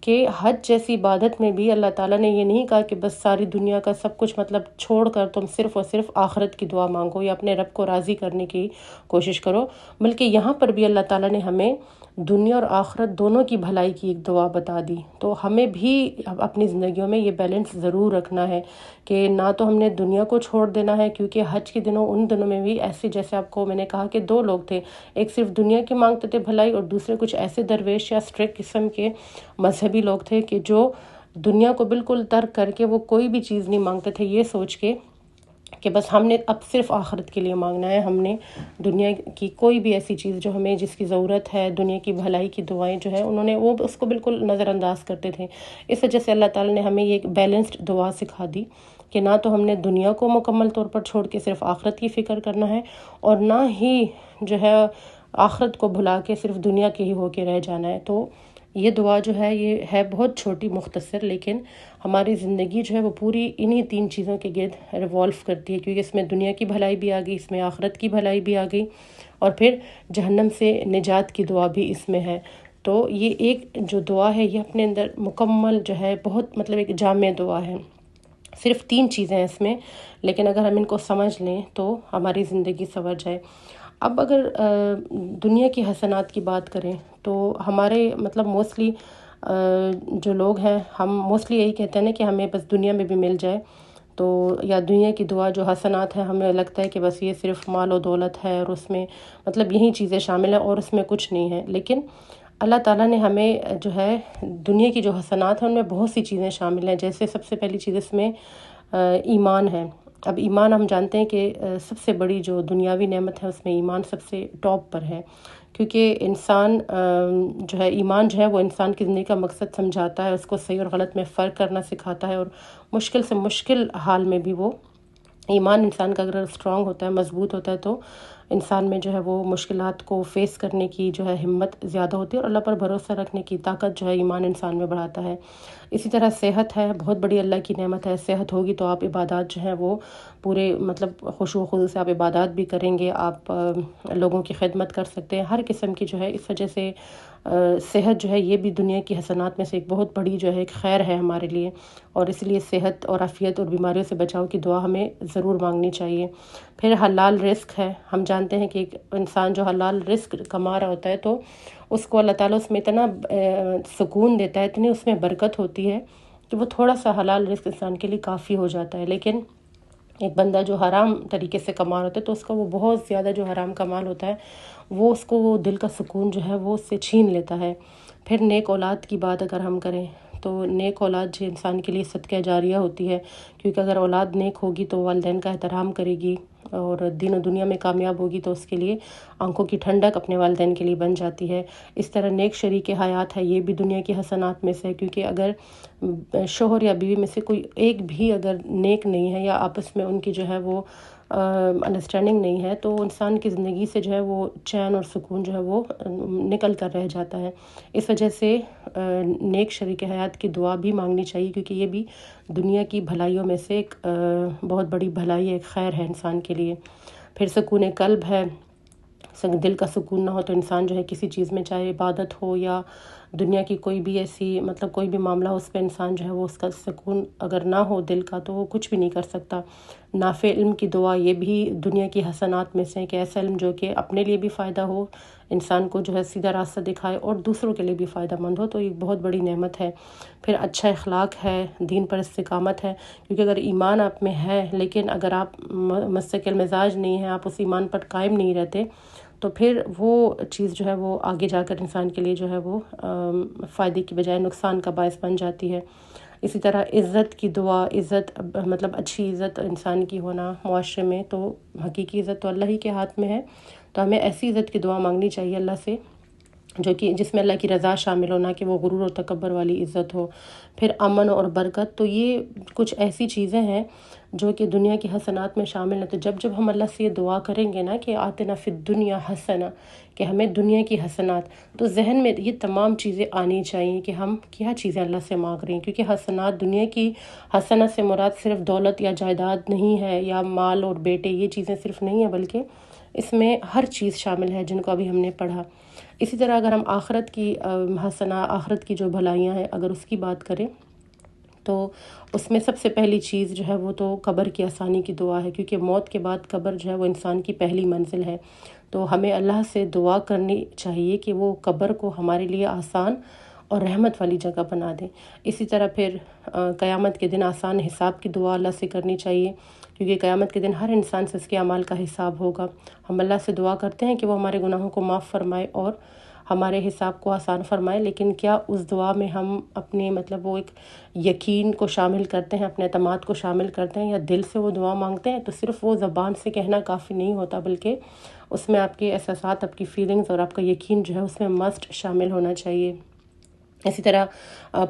کہ حج جیسی عبادت میں بھی اللہ تعالیٰ نے یہ نہیں کہا کہ بس ساری دنیا کا سب کچھ مطلب چھوڑ کر تم صرف اور صرف آخرت کی دعا مانگو یا اپنے رب کو راضی کرنے کی کوشش کرو، بلکہ یہاں پر بھی اللہ تعالیٰ نے ہمیں دنیا اور آخرت دونوں کی بھلائی کی ایک دعا بتا دی۔ تو ہمیں بھی اپنی زندگیوں میں یہ بیلنس ضرور رکھنا ہے کہ نہ تو ہم نے دنیا کو چھوڑ دینا ہے، کیونکہ حج کے دنوں ان دنوں میں بھی ایسے، جیسے آپ کو میں نے کہا کہ دو لوگ تھے، ایک صرف دنیا کی مانگتے تھے بھلائی اور دوسرے کچھ ایسے درویش یا اسٹرکٹ قسم کے مذہبی لوگ تھے کہ جو دنیا کو بالکل ترک کر کے وہ کوئی بھی چیز نہیں مانگتے تھے، یہ سوچ کے کہ بس ہم نے اب صرف آخرت کے لیے مانگنا ہے، ہم نے دنیا کی کوئی بھی ایسی چیز جو ہمیں جس کی ضرورت ہے، دنیا کی بھلائی کی دعائیں جو ہے انہوں نے وہ اس کو بالکل نظر انداز کرتے تھے۔ اس وجہ سے اللہ تعالیٰ نے ہمیں یہ ایک بیلنسڈ دعا سکھا دی کہ نہ تو ہم نے دنیا کو مکمل طور پر چھوڑ کے صرف آخرت کی فکر کرنا ہے، اور نہ ہی جو ہے آخرت کو بھلا کے صرف دنیا کے ہی ہو کے رہ جانا ہے۔ تو یہ دعا جو ہے یہ ہے بہت چھوٹی مختصر، لیکن ہماری زندگی جو ہے وہ پوری انہی تین چیزوں کے گرد ریوالو کرتی ہے، کیونکہ اس میں دنیا کی بھلائی بھی آ گئی، اس میں آخرت کی بھلائی بھی آ گئی، اور پھر جہنم سے نجات کی دعا بھی اس میں ہے۔ تو یہ ایک جو دعا ہے یہ اپنے اندر مکمل جو ہے بہت مطلب ایک جامع دعا ہے۔ صرف تین چیزیں ہیں اس میں، لیکن اگر ہم ان کو سمجھ لیں تو ہماری زندگی سنور جائے۔ اب اگر دنیا کی حسنات کی بات کریں تو ہمارے مطلب موسٹلی جو لوگ ہیں ہم موسٹلی یہی کہتے ہیں نا کہ ہمیں بس دنیا میں بھی مل جائے، تو یا دنیا کی دعا جو حسنات ہیں ہمیں لگتا ہے کہ بس یہ صرف مال و دولت ہے اور اس میں مطلب یہی چیزیں شامل ہیں اور اس میں کچھ نہیں ہے۔ لیکن اللہ تعالیٰ نے ہمیں جو ہے دنیا کی جو حسنات ہیں ان میں بہت سی چیزیں شامل ہیں، جیسے سب سے پہلی چیز اس میں ایمان ہے۔ اب ایمان ہم جانتے ہیں کہ سب سے بڑی جو دنیاوی نعمت ہے اس میں ایمان سب سے ٹاپ پر ہے، کیونکہ انسان جو ہے ایمان جو ہے وہ انسان کی زندگی کا مقصد سمجھاتا ہے، اس کو صحیح اور غلط میں فرق کرنا سکھاتا ہے، اور مشکل سے مشکل حال میں بھی وہ ایمان انسان کا اگر اسٹرانگ ہوتا ہے، مضبوط ہوتا ہے، تو انسان میں جو ہے وہ مشکلات کو فیس کرنے کی جو ہے ہمت زیادہ ہوتی ہے، اور اللہ پر بھروسہ رکھنے کی طاقت جو ہے ایمان انسان میں بڑھاتا ہے۔ اسی طرح صحت ہے، بہت بڑی اللہ کی نعمت ہے، صحت ہوگی تو آپ عبادات جو ہیں وہ پورے مطلب خشوع و خضوع سے آپ عبادات بھی کریں گے، آپ لوگوں کی خدمت کر سکتے ہیں، ہر قسم کی جو ہے، اس وجہ سے صحت جو ہے یہ بھی دنیا کی حسنات میں سے ایک بہت بڑی جو ہے ایک خیر ہے ہمارے لیے، اور اس لیے صحت اور عافیت اور بیماریوں سے بچاؤ کی دعا ہمیں ضرور مانگنی چاہیے۔ پھر حلال رزق ہے، ہم جانتے ہیں کہ ایک انسان جو حلال رزق کما رہا ہوتا ہے تو اس کو اللہ تعالیٰ اس میں اتنا سکون دیتا ہے، اتنی اس میں برکت ہوتی ہے کہ وہ تھوڑا سا حلال رزق انسان کے لیے کافی ہو جاتا ہے۔ لیکن ایک بندہ جو حرام طریقے سے کما رہا ہوتا ہے تو اس کا وہ بہت زیادہ جو حرام کا مال ہوتا ہے وہ اس کو وہ دل کا سکون جو ہے وہ اس سے چھین لیتا ہے۔ پھر نیک اولاد کی بات اگر ہم کریں تو نیک اولاد جو انسان کے لیے صدقہ جاریہ ہوتی ہے، کیونکہ اگر اولاد نیک ہوگی تو والدین کا احترام کرے گی اور دین و دنیا میں کامیاب ہوگی تو اس کے لیے آنکھوں کی ٹھنڈک اپنے والدین کے لیے بن جاتی ہے۔ اس طرح نیک شریک حیات ہے، یہ بھی دنیا کی حسنات میں سے ہے، کیونکہ اگر شوہر یا بیوی میں سے کوئی ایک بھی اگر نیک نہیں ہے یا آپس میں ان کی جو ہے وہ انڈرسٹینڈنگ نہیں ہے تو انسان کی زندگی سے جو ہے وہ چین اور سکون جو ہے وہ نکل کر رہ جاتا ہے۔ اس وجہ سے نیک شریک حیات کی دعا بھی مانگنی چاہیے، کیونکہ یہ بھی دنیا کی بھلائیوں میں سے ایک بہت بڑی بھلائی ہے، ایک خیر ہے انسان کے لیے۔ پھر سکون قلب ہے، دل کا سکون نہ ہو تو انسان جو ہے کسی چیز میں چاہے عبادت ہو یا دنیا کی کوئی بھی ایسی مطلب کوئی بھی معاملہ ہو، اس پہ انسان جو ہے وہ اس کا سکون اگر نہ ہو دل کا تو وہ کچھ بھی نہیں کر سکتا۔ نافع علم کی دعا یہ بھی دنیا کی حسنات میں سے کہ ایسا علم جو کہ اپنے لیے بھی فائدہ ہو، انسان کو جو ہے سیدھا راستہ دکھائے اور دوسروں کے لیے بھی فائدہ مند ہو، تو ایک بہت بڑی نعمت ہے۔ پھر اچھا اخلاق ہے، دین پر استقامت ہے، کیونکہ اگر ایمان آپ میں ہے لیکن اگر آپ مستقل مزاج نہیں ہیں، آپ اس ایمان پر قائم نہیں رہتے، تو پھر وہ چیز جو ہے وہ آگے جا کر انسان کے لیے جو ہے وہ فائدے کی بجائے نقصان کا باعث بن جاتی ہے۔ اسی طرح عزت کی دعا، عزت مطلب اچھی عزت انسان کی ہونا معاشرے میں، تو حقیقی عزت تو اللہ ہی کے ہاتھ میں ہے، تو ہمیں ایسی عزت کی دعا مانگنی چاہیے اللہ سے جو کہ جس میں اللہ کی رضا شامل ہو، نہ کہ وہ غرور اور تکبر والی عزت ہو۔ پھر امن اور برکت، تو یہ کچھ ایسی چیزیں ہیں جو کہ دنیا کی حسنات میں شامل ہیں۔ تو جب جب ہم اللہ سے یہ دعا کریں گے نا کہ آتنا فی الدنیا حسنہ، کہ ہمیں دنیا کی حسنات، تو ذہن میں یہ تمام چیزیں آنی چاہیے کہ ہم کیا چیزیں اللہ سے مانگ رہے ہیں، کیونکہ حسنات دنیا کی حسنہ سے مراد صرف دولت یا جائیداد نہیں ہے یا مال اور بیٹے، یہ چیزیں صرف نہیں ہیں، بلکہ اس میں ہر چیز شامل ہے جن کو ابھی ہم نے پڑھا۔ اسی طرح اگر ہم آخرت کی آخرت کی جو بھلائیاں ہیں اگر اس کی بات کریں تو اس میں سب سے پہلی چیز جو ہے وہ تو قبر کی آسانی کی دعا ہے، کیونکہ موت کے بعد قبر جو ہے وہ انسان کی پہلی منزل ہے۔ تو ہمیں اللہ سے دعا کرنی چاہیے کہ وہ قبر کو ہمارے لیے آسان اور رحمت والی جگہ بنا دیں۔ اسی طرح پھر قیامت کے دن آسان حساب کی دعا اللہ سے کرنی چاہیے، کیونکہ قیامت کے دن ہر انسان سے اس کے اعمال کا حساب ہوگا۔ ہم اللہ سے دعا کرتے ہیں کہ وہ ہمارے گناہوں کو معاف فرمائے اور ہمارے حساب کو آسان فرمائے، لیکن کیا اس دعا میں ہم اپنے وہ ایک یقین کو شامل کرتے ہیں، اپنے اعتماد کو شامل کرتے ہیں، یا دل سے وہ دعا مانگتے ہیں؟ تو صرف وہ زبان سے کہنا کافی نہیں ہوتا، بلکہ اس میں آپ کے احساسات، آپ کی فیلنگز اور آپ کا یقین جو ہے اس میں مسٹ شامل ہونا چاہیے۔ اسی طرح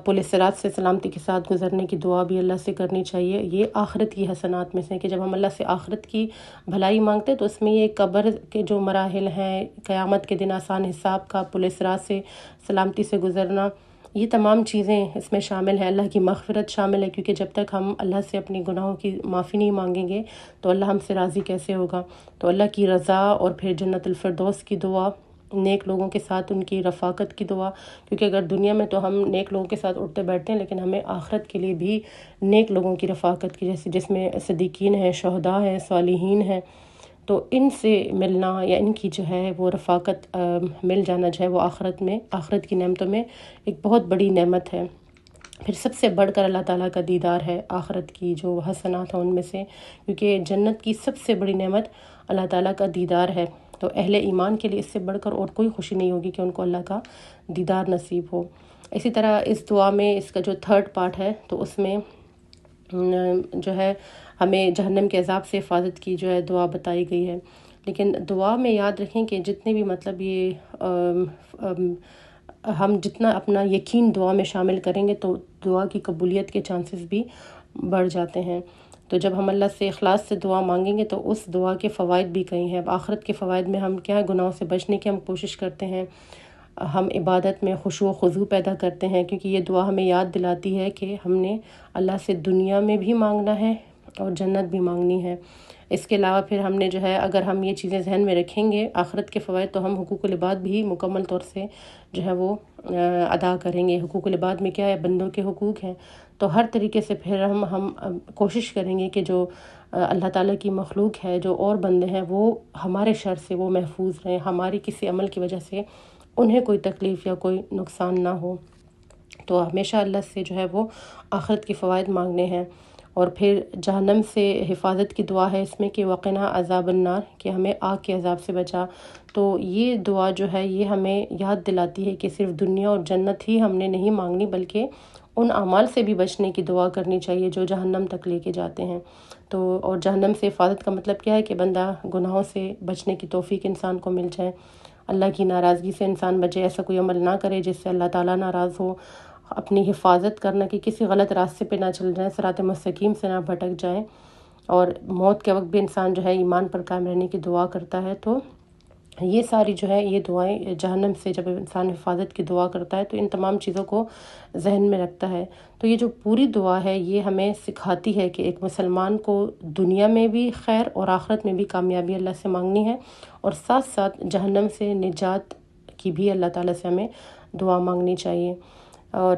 پل صراط سے سلامتی کے ساتھ گزرنے کی دعا بھی اللہ سے کرنی چاہیے۔ یہ آخرت کی حسنات میں سے کہ جب ہم اللہ سے آخرت کی بھلائی مانگتے ہیں تو اس میں یہ قبر کے جو مراحل ہیں، قیامت کے دن آسان حساب کا، پل صراط سے سلامتی سے گزرنا، یہ تمام چیزیں اس میں شامل ہیں۔ اللہ کی مغفرت شامل ہے، کیونکہ جب تک ہم اللہ سے اپنی گناہوں کی معافی نہیں مانگیں گے تو اللہ ہم سے راضی کیسے ہوگا؟ تو اللہ کی رضا اور پھر جنت الفردوس کی دعا، نیک لوگوں کے ساتھ ان کی رفاقت کی دعا، کیونکہ اگر دنیا میں تو ہم نیک لوگوں کے ساتھ اٹھتے بیٹھتے ہیں، لیکن ہمیں آخرت کے لیے بھی نیک لوگوں کی رفاقت کی، جس میں صدیقین ہیں، شہداء ہیں، صالحین ہیں، تو ان سے ملنا یا ان کی جو ہے وہ رفاقت مل جانا جو ہے وہ آخرت کی نعمتوں میں ایک بہت بڑی نعمت ہے۔ پھر سب سے بڑھ کر اللہ تعالیٰ کا دیدار ہے آخرت کی جو حسنات ہیں ان میں سے، کیونکہ جنت کی سب سے بڑی نعمت اللہ تعالیٰ کا دیدار ہے۔ تو اہل ایمان کے لیے اس سے بڑھ کر اور کوئی خوشی نہیں ہوگی کہ ان کو اللہ کا دیدار نصیب ہو۔ اسی طرح اس دعا میں اس کا جو تھرڈ پارٹ ہے تو اس میں جو ہے ہمیں جہنم کے عذاب سے حفاظت کی جو ہے دعا بتائی گئی ہے۔ لیکن دعا میں یاد رکھیں کہ جتنے بھی یہ ہم جتنا اپنا یقین دعا میں شامل کریں گے تو دعا کی قبولیت کے چانسز بھی بڑھ جاتے ہیں۔ تو جب ہم اللہ سے اخلاص سے دعا مانگیں گے تو اس دعا کے فوائد بھی کئی ہیں۔ اب آخرت کے فوائد میں ہم کیا گناہوں سے بچنے کی ہم کوشش کرتے ہیں، ہم عبادت میں خشوع و خضوع پیدا کرتے ہیں، کیونکہ یہ دعا ہمیں یاد دلاتی ہے کہ ہم نے اللہ سے دنیا میں بھی مانگنا ہے اور جنت بھی مانگنی ہے۔ اس کے علاوہ پھر ہم نے جو ہے اگر ہم یہ چیزیں ذہن میں رکھیں گے آخرت کے فوائد، تو ہم حقوق العباد بھی مکمل طور سے جو ہے وہ ادا کریں گے۔ حقوق العباد میں کیا ہے؟ بندوں کے حقوق ہیں۔ تو ہر طریقے سے پھر ہم کوشش کریں گے کہ جو اللہ تعالیٰ کی مخلوق ہے، جو اور بندے ہیں، وہ ہمارے شر سے وہ محفوظ رہیں، ہماری کسی عمل کی وجہ سے انہیں کوئی تکلیف یا کوئی نقصان نہ ہو۔ تو ہمیشہ اللہ سے جو ہے وہ آخرت کے فوائد مانگنے ہیں۔ اور پھر جہنم سے حفاظت کی دعا ہے اس میں کہ وقنا عذاب النار، کہ ہمیں آگ کے عذاب سے بچا۔ تو یہ دعا جو ہے یہ ہمیں یاد دلاتی ہے کہ صرف دنیا اور جنت ہی ہم نے نہیں مانگنی، بلکہ ان اعمال سے بھی بچنے کی دعا کرنی چاہیے جو جہنم تک لے کے جاتے ہیں۔ تو اور جہنم سے حفاظت کا مطلب کیا ہے؟ کہ بندہ گناہوں سے بچنے کی توفیق انسان کو مل جائے، اللہ کی ناراضگی سے انسان بچے، ایسا کوئی عمل نہ کرے جس سے اللہ تعالیٰ ناراض ہو، اپنی حفاظت کرنا کہ کسی غلط راستے پہ نہ چل جائیں، صراط مستقیم سے نہ بھٹک جائیں، اور موت کے وقت بھی انسان جو ہے ایمان پر قائم رہنے کی دعا کرتا ہے۔ تو یہ ساری جو ہے یہ دعائیں جہنم سے جب انسان حفاظت کی دعا کرتا ہے تو ان تمام چیزوں کو ذہن میں رکھتا ہے۔ تو یہ جو پوری دعا ہے یہ ہمیں سکھاتی ہے کہ ایک مسلمان کو دنیا میں بھی خیر اور آخرت میں بھی کامیابی اللہ سے مانگنی ہے، اور ساتھ ساتھ جہنم سے نجات کی بھی اللہ تعالیٰ سے ہمیں دعا مانگنی چاہیے۔ اور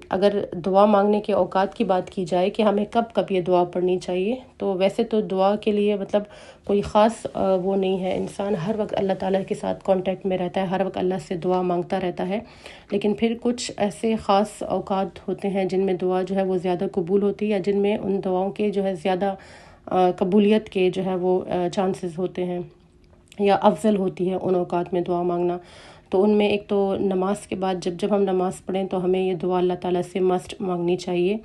اگر دعا مانگنے کے اوقات کی بات کی جائے کہ ہمیں کب کب یہ دعا پڑھنی چاہیے، تو ویسے تو دعا کے لیے کوئی خاص وہ نہیں ہے، انسان ہر وقت اللہ تعالیٰ کے ساتھ کانٹیکٹ میں رہتا ہے، ہر وقت اللہ سے دعا مانگتا رہتا ہے، لیکن پھر کچھ ایسے خاص اوقات ہوتے ہیں جن میں دعا جو ہے وہ زیادہ قبول ہوتی ہے، یا جن میں ان دعاؤں کے جو ہے زیادہ قبولیت کے جو ہے وہ چانسز ہوتے ہیں، یا افضل ہوتی ہے ان اوقات میں دعا مانگنا۔ تو ان میں ایک تو نماز کے بعد جب ہم نماز پڑھیں تو ہمیں یہ دعا اللہ تعالیٰ سے مسٹ مانگنی چاہیے۔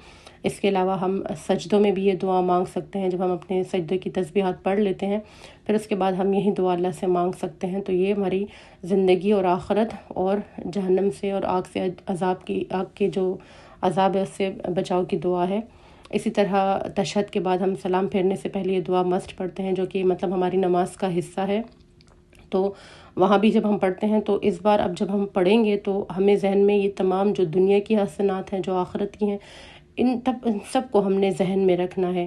اس کے علاوہ ہم سجدوں میں بھی یہ دعا مانگ سکتے ہیں، جب ہم اپنے سجدے کی تسبیحات پڑھ لیتے ہیں پھر اس کے بعد ہم یہی دعا اللہ سے مانگ سکتے ہیں۔ تو یہ ہماری زندگی اور آخرت اور جہنم سے اور آگ کے جو عذاب ہے اس سے بچاؤ کی دعا ہے۔ اسی طرح تشہد کے بعد ہم سلام پھیرنے سے پہلے یہ دعا مسٹ پڑھتے ہیں، جو کہ ہماری نماز کا حصہ ہے۔ تو وہاں بھی جب ہم پڑھتے ہیں تو اس بار اب جب ہم پڑھیں گے تو ہمیں ذہن میں یہ تمام جو دنیا کی حسنات ہیں، جو آخرت کی ہیں، ان سب کو ہم نے ذہن میں رکھنا ہے۔